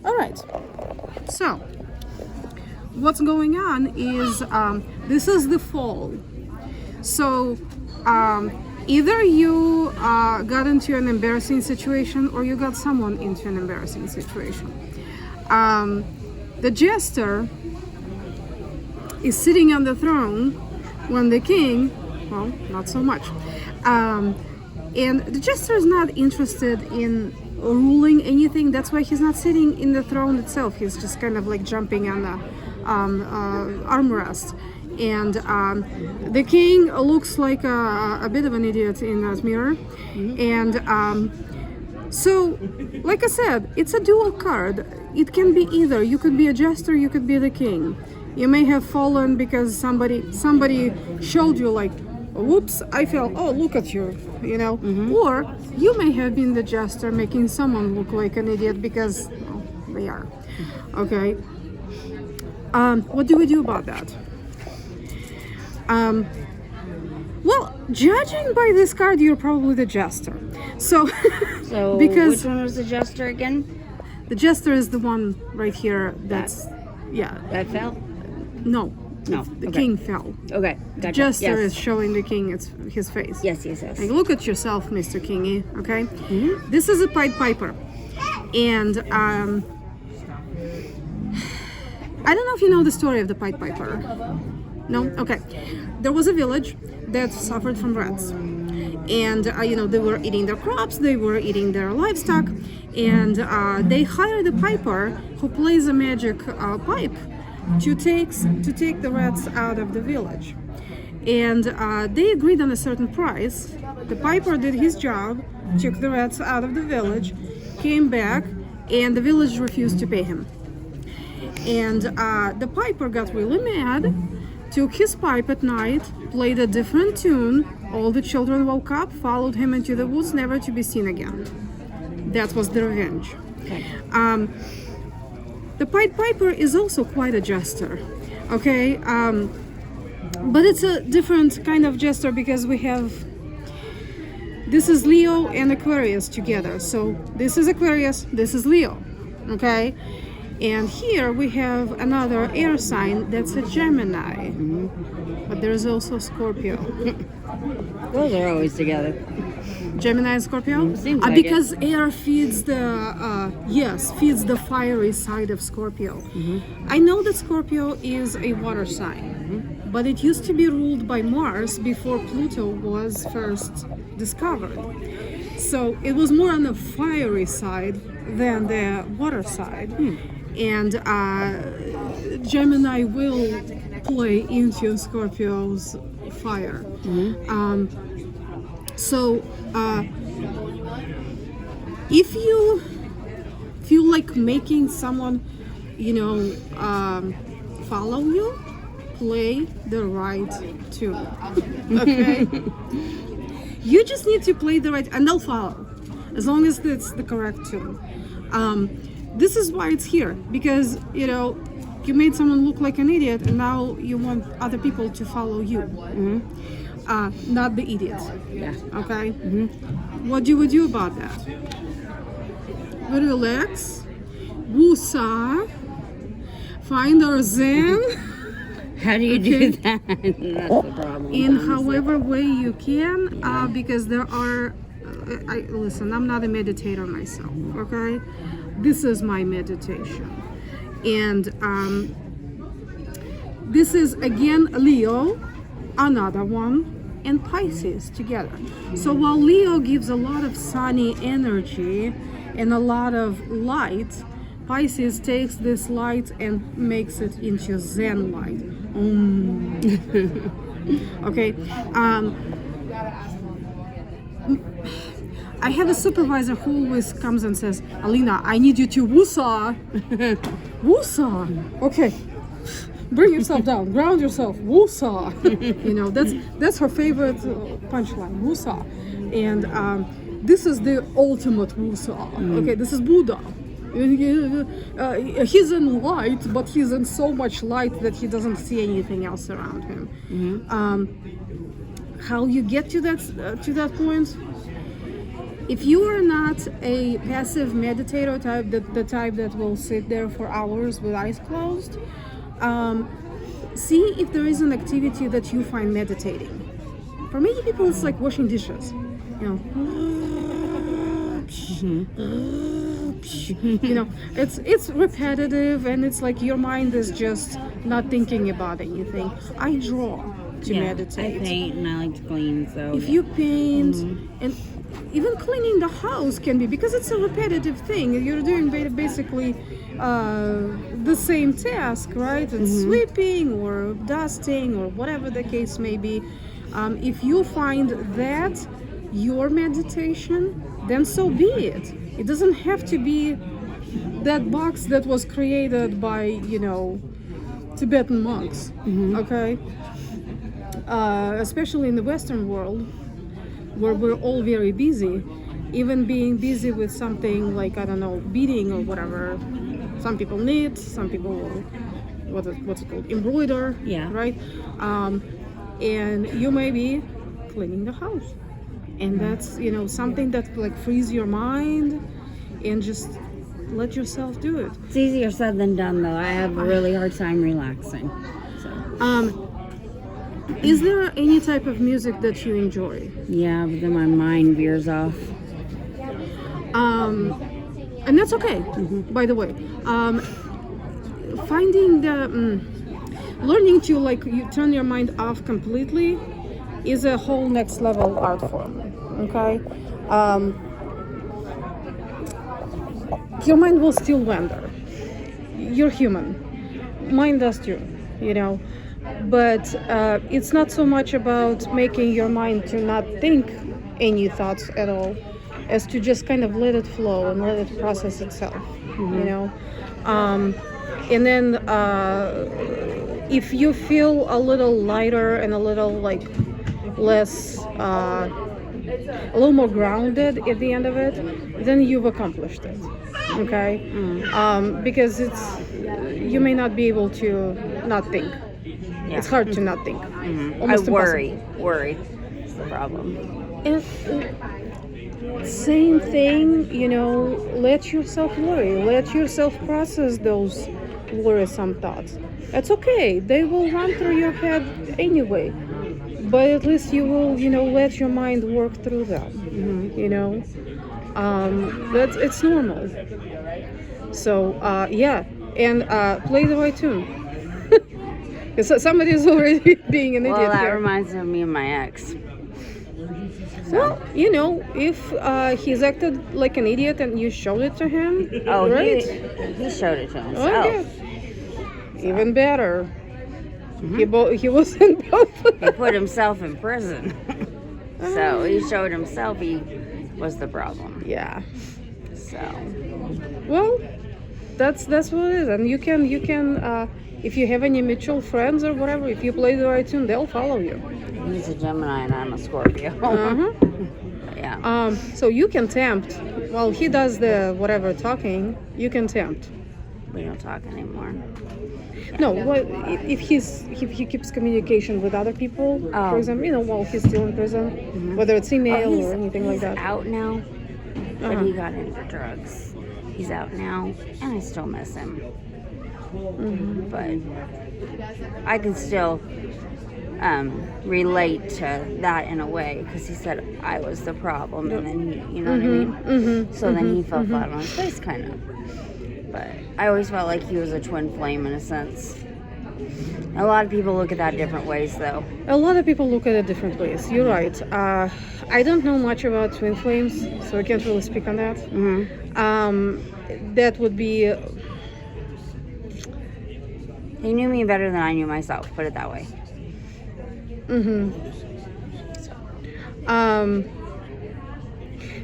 All right. So, what's going on is this is the fall. So, either you got into an embarrassing situation or you got someone into an embarrassing situation. The jester is sitting on the throne when the king, well, not so much. And the jester is not interested in ruling anything. That's why he's not sitting in the throne itself. He's just kind of like jumping on the armrest. And the king looks like a bit of an idiot in that mirror. And so, like I said, it's a dual card. It can be either. You could be a jester, you could be the king. You may have fallen because somebody showed you like, whoops, I fell. Oh, look at you, you know. Or you may have been the jester making someone look like an idiot because well, they are. Okay. What do we do about that? Well, judging by this card, you're probably the jester. So, So because which one was the jester again? the jester is the one right here. That's yeah. That fell? No. No. The Okay. king fell. Okay, gotcha. Jester yes. is showing the king his face. Yes. Like, look at yourself, Mr. Kingy. Okay. This is a Pied Piper, and I don't know if you know the story of the Pied Piper. No? Okay. There was a village that suffered from rats. And, they were eating their crops, they were eating their livestock, and they hired a piper who plays a magic pipe to take the rats out of the village. And they agreed on a certain price. The piper did his job, took the rats out of the village, came back, and the village refused to pay him. And the piper got really mad, took his pipe at night, played a different tune. All the children woke up, followed him into the woods, never to be seen again. That was the revenge. Okay. The Pied Piper is also quite a jester, okay? But it's a different kind of jester because we have... This is Leo and Aquarius together. So this is Aquarius, this is Leo, okay? And here we have another air sign that's a Gemini. But there's also Scorpio. Those are always together. Gemini and Scorpio? Seems like because air feeds feeds the fiery side of Scorpio. I know that Scorpio is a water sign, but it used to be ruled by Mars before Pluto was first discovered. So it was more on the fiery side than the water side. And Gemini will play into Scorpio's fire. So if you feel like making someone, follow you, play the right tune. Okay? You just need to play the right, and they'll follow, as long as it's the correct tune. This is why it's here, because you made someone look like an idiot, and now you want other people to follow you, not the idiot. Yeah. Okay. What do we do about that? We relax, woosah, find our zen. How do you do that? That's the problem. In however way you can, because there are listen, I'm not a meditator myself, okay? This is my meditation. And this is again Leo, another one, and Pisces together. So while Leo gives a lot of sunny energy and a lot of light, Pisces takes this light and makes it into Zen light. Okay. I have a supervisor who always comes and says, Alina, I need you to woosah. Woosah. Okay. Bring yourself down. Ground yourself. Woosah. That's her favorite punchline. Woosah. And this is the ultimate woosah. Okay, this is Buddha. He's in light, but he's in so much light that he doesn't see anything else around him. How you get to that point? if you are not a passive meditator type, the type that will sit there for hours with eyes closed, see if there is an activity that you find meditating. For many people, it's like washing dishes. You know, it's repetitive, and it's like your mind is just not thinking about anything. I draw to meditate. I paint and I like to clean, so If you paint, and even cleaning the house can be, because it's a repetitive thing. You're doing basically the same task, right? It's sweeping or dusting or whatever the case may be. If you find that your meditation, then so be it. It doesn't have to be that box that was created by, you know, Tibetan monks, okay? Especially in the Western world, where we're all very busy, even being busy with something like, I don't know, beading or whatever. Some people knit, some people, what's it called, embroider, right? And you may be cleaning the house. And that's, you know, something that like frees your mind and just let yourself do it. it's easier said than done, though. I have a really hard time relaxing. So Is there any type of music that you enjoy? yeah, but then my mind veers off. And that's okay, by the way. Finding the learning to like you turn your mind off completely is a whole next level art form. Okay, your mind will still wander. You're human. Mind does too, you know. But it's not so much about making your mind to not think any thoughts at all, as to just kind of let it flow and let it process itself, you know. And then if you feel a little lighter and a little like less, a little more grounded at the end of it, then you've accomplished it, okay? Because you may not be able to not think. It's hard to not think. I worry is the problem. And same thing, you know, let yourself worry. Let yourself process those worrisome thoughts. It's okay. They will run through your head anyway. But at least you will, you know, let your mind work through them. You know, it's normal. So yeah, and play the right tune. Because somebody's already being an idiot Well, that here. reminds me of me and my ex. Well, you know, if he's acted like an idiot and you showed it to him, Oh, right? he showed it to himself. Okay. Even better. He was in both. He put himself in prison. So he showed himself he was the problem. Yeah. So Well, that's what it is, and you can if you have any mutual friends or whatever, if you play the right tune, they'll follow you. he's a Gemini and I'm a Scorpio. Yeah. So you can tempt while he does the whatever talking. You can tempt. We don't talk anymore. No, what if he keeps communication with other people? Oh. For example, you know, while he's still in prison, whether it's email He's- or anything like he's that. out now, but Uh-huh. he got into drugs. He's out now, and I still miss him. But I can still relate to that in a way, because he said I was the problem, and then he, you know what I mean? So then he fell flat on his face, kind of. But I always felt like he was a twin flame in a sense. A lot of people look at that different ways, though. A lot of people look at it different ways. You're right. I don't know much about twin flames, so I can't really speak on that. That would be. He knew me better than I knew myself, put it that way.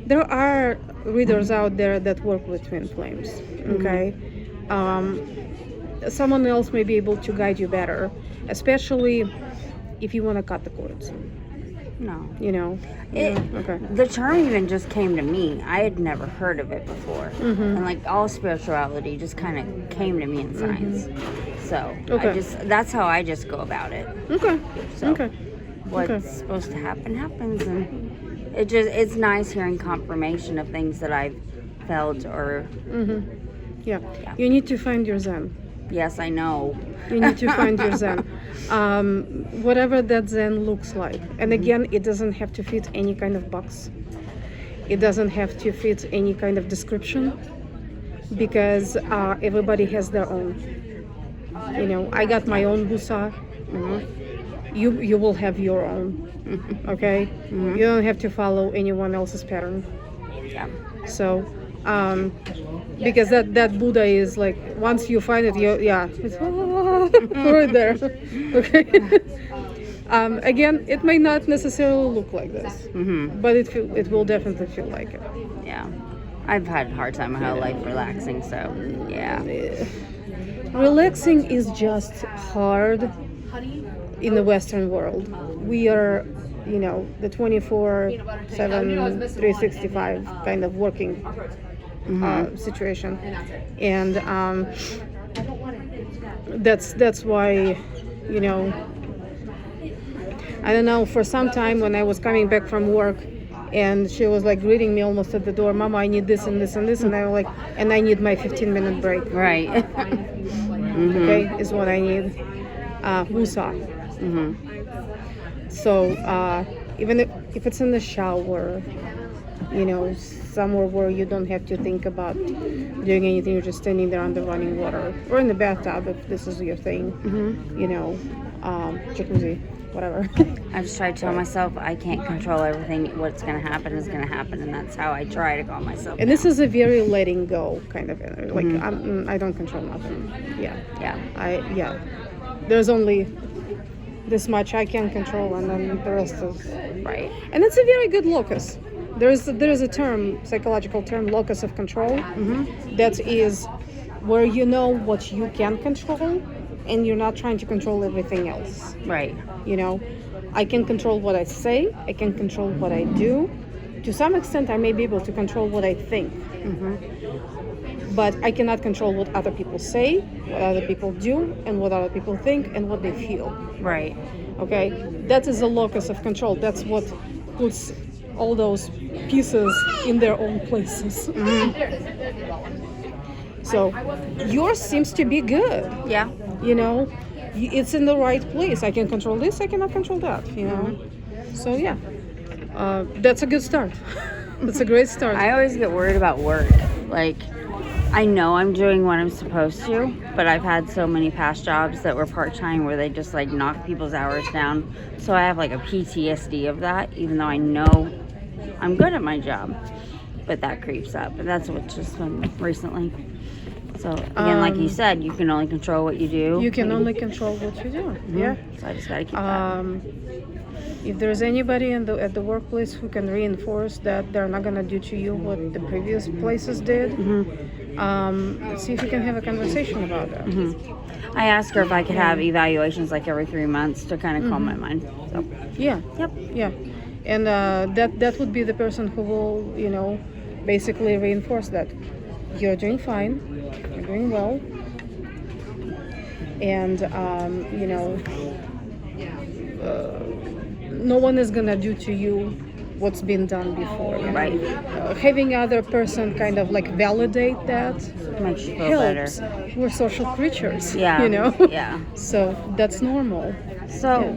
There are readers out there that work with twin flames. Okay. Someone else may be able to guide you better, especially if you want to cut the cords. No. You know. Okay. The term even just came to me. I had never heard of it before. And like all spirituality just kind of came to me in science. So Okay. that's how I just go about it. Okay. So Okay. what's Okay. supposed to happen happens, and it's nice hearing confirmation of things that I've felt or Yeah. You need to find your Zen. yes, I know. You need to find your Zen. Whatever that Zen looks like. And again, it doesn't have to fit any kind of box. It doesn't have to fit any kind of description, because everybody has their own. You know, I got my own busa. You will have your own. Okay? You don't have to follow anyone else's pattern. Yeah. So, because that Buddha is like, once you find it, it's right there. Okay. Again, it may not necessarily look like this, but it will definitely feel like it. Yeah. I've had a hard time my whole life relaxing, so yeah. Relaxing is just hard in the Western world. We are, you know, the 24/7, 365 kind of working situation, and that's why, you know, I don't know, for some time when I was coming back from work and she was like greeting me almost at the door, Mama, I need this and this and this, and I was like, and I need my 15-minute break. Right. Okay, is what I need. Wusa. So even if it's in the shower, you know, somewhere where you don't have to think about doing anything, you're just standing there under running water, or in the bathtub if this is your thing, you know, jacuzzi, whatever. I just try to tell myself I can't control everything. What's going to happen is going to happen, and that's how I try to calm myself And down. this is a very letting go kind of energy. Like I don't control nothing. Yeah. There's only this much I can control, and then the rest is Right. And it's a very good locus. There's a term, psychological term, locus of control. That is where you know what you can control, and you're not trying to control everything else. Right. You know, I can control what I say. I can control what I do. To some extent, I may be able to control what I think. But I cannot control what other people say, what other people do, and what other people think, and what they feel. Right. Okay? That is a locus of control. That's what puts all those pieces in their own places. So yours seems to be good. Yeah. You know, it's in the right place. I can control this, I cannot control that, you know. So yeah, that's a good start. That's a great start. I always get worried about work. Like, I know I'm doing what I'm supposed to, but I've had so many past jobs that were part-time where they just like knock people's hours down. So I have like a PTSD of that, even though I know I'm good at my job. But that creeps up, and that's what just been recently. So again, like you said, you can only control what you do. You can only control what you do. Yeah. So I just gotta keep that. If there's anybody at the workplace who can reinforce that they're not gonna do to you what the previous places did, let's see if you can have a conversation about that. I asked her if I could have evaluations like every 3 months to kind of calm my mind. So Yeah. Yep. Yeah. And that would be the person who will, you know, basically reinforce that you're doing fine, you're doing well, and you know, no one is gonna do to you what's been done before. You know? Right. Having other person kind of like validate that makes you feel better. helps. We're social creatures. Yeah. You know. Yeah. So that's normal. So